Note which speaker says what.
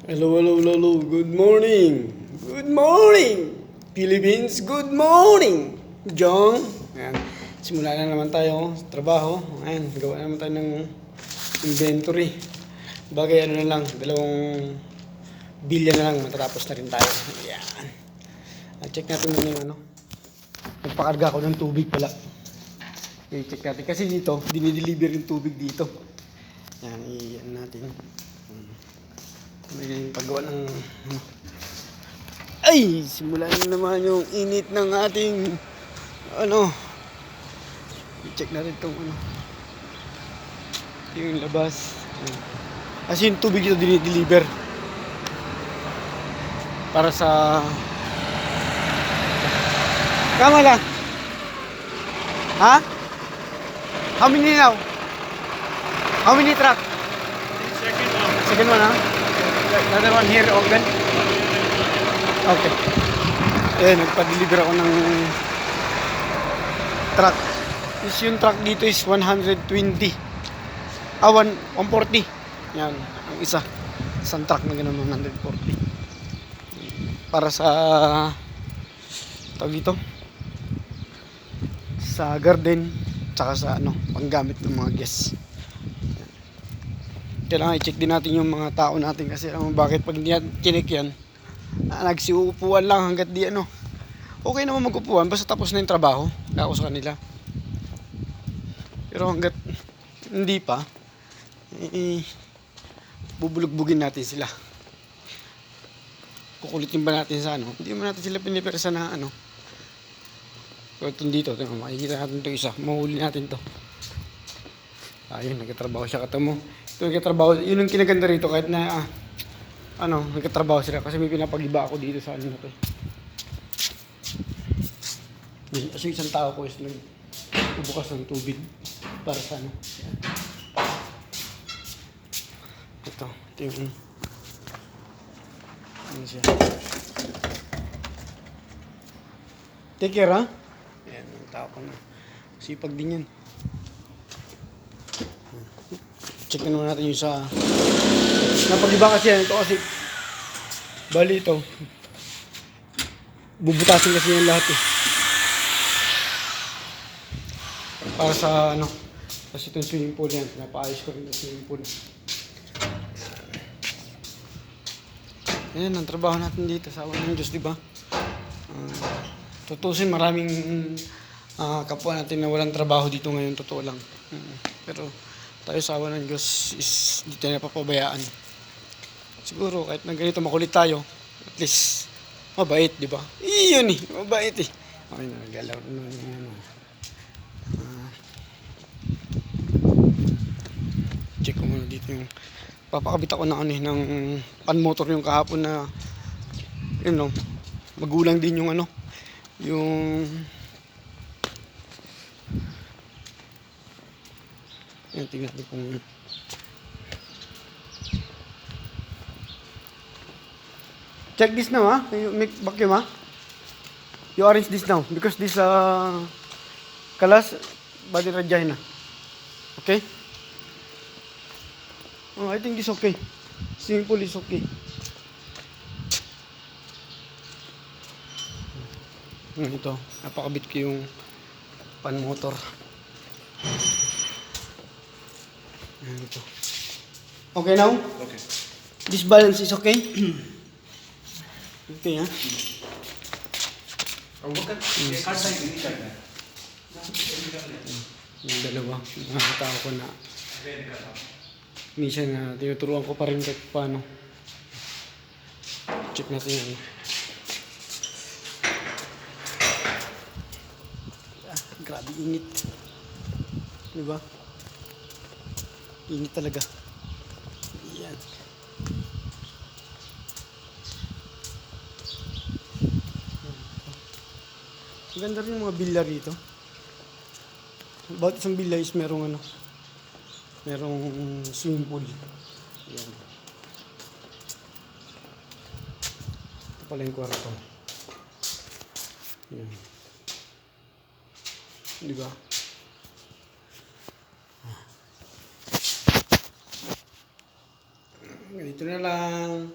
Speaker 1: Hello, hello, hello, hello. Good morning. Good morning. Philippines, good morning. Jong. Ayan. Simula na naman tayo sa trabaho. Ayan, gawa na naman tayo ng inventory. Bagay ano na lang, dalawang bilya na lang, matatapos na rin tayo. Ayan. Check natin muna yung ano. Nagpakarga ako ng tubig pala. Okay, check natin. Kasi dito, dinideliver yung tubig dito. Ayan, iyan natin. May paggawa ng ay simulan na naman yung init ng ating ano, i-check natin itong ano yung labas kasi yung tubig ito dinideliver para sa Kamala. Ha? How many now? How many truck? Second one, ha? Another one here, open. Okay. Eh, nagpa-deliver ako ng truck. Yung truck dito is 120. 140. Yan, ang isa. Isang truck na ganun, 140. Para sa tawag dito sa garden, tsaka sa ano, panggamit ng mga guests. Kailangan i-check din natin yung mga tao natin kasi bakit pag hindi natin chinek yan, nagsiupuan lang hanggat di ano. Okay naman mag-upuan basta tapos na yung trabaho ako sa kanila. Pero hanggat hindi pa, bubulugbugin natin sila. Kukulitin ba natin sa ano? Hindi mo natin sila pinipersa na ano. So itong dito, makikita natin ito isa. Mahuli natin to. Ayun, nagkatrabaho siya, kata mo. Ito nagkatrabaho, yun ang kinaganda rito kahit na nagkatrabaho sila kasi may pinapag-iba ako dito sa ano na to. Kasi isang tao ko is nagbubukas ng tubig para sa ano. Ito yung ano siya. Take care, ha? Ayan, ang tao ko na. Sipag din yan. Check na naman natin yung sa napag-iba kasi yan. Ito kasi bali ito bubutasin kasi yan lahat eh. Para sa ano, kasi itong swimming pool yan, pinapaayos ko rin yung swimming pool. Ayan ang trabaho natin dito sa awan ng Diyos, diba? Tutusin maraming kapwa natin na walang trabaho dito ngayon, totoo lang. Pero tayo sa awan ng Diyos is di tayo napapabayaan. Siguro kahit na ganito makulit tayo, at least mabait, di ba? Iyon eh, mabait eh. Okay na, nagalaw na ano. Check ko muna dito yung papakabit ako ng ano eh, ng pan motor yung kahapon na yun no, magulang din yung ano, yung yan, tingnan natin kung check this now, ha? You make vacuum, ha? You arrange this now because this kalas body radyahin na. Okay? Oh, I think this okay. Simple is okay. Ito, napakabit ko yung pan motor. Ito. Okay now?
Speaker 2: Okay.
Speaker 1: This balance is okay? Okay, ha? Yung dalawa, nakakita ko na minsan na tinuturuan ko pa rin kahit paano. Check natin yan. Grabe init. Diba? Init talaga. Yan. Ganda rin yung mga bilya rito. Bawat isang bilya is merong ano, merong swimming pool. Yan. Ito pala yung kwarto. Yan. Diba? Ganito na lang.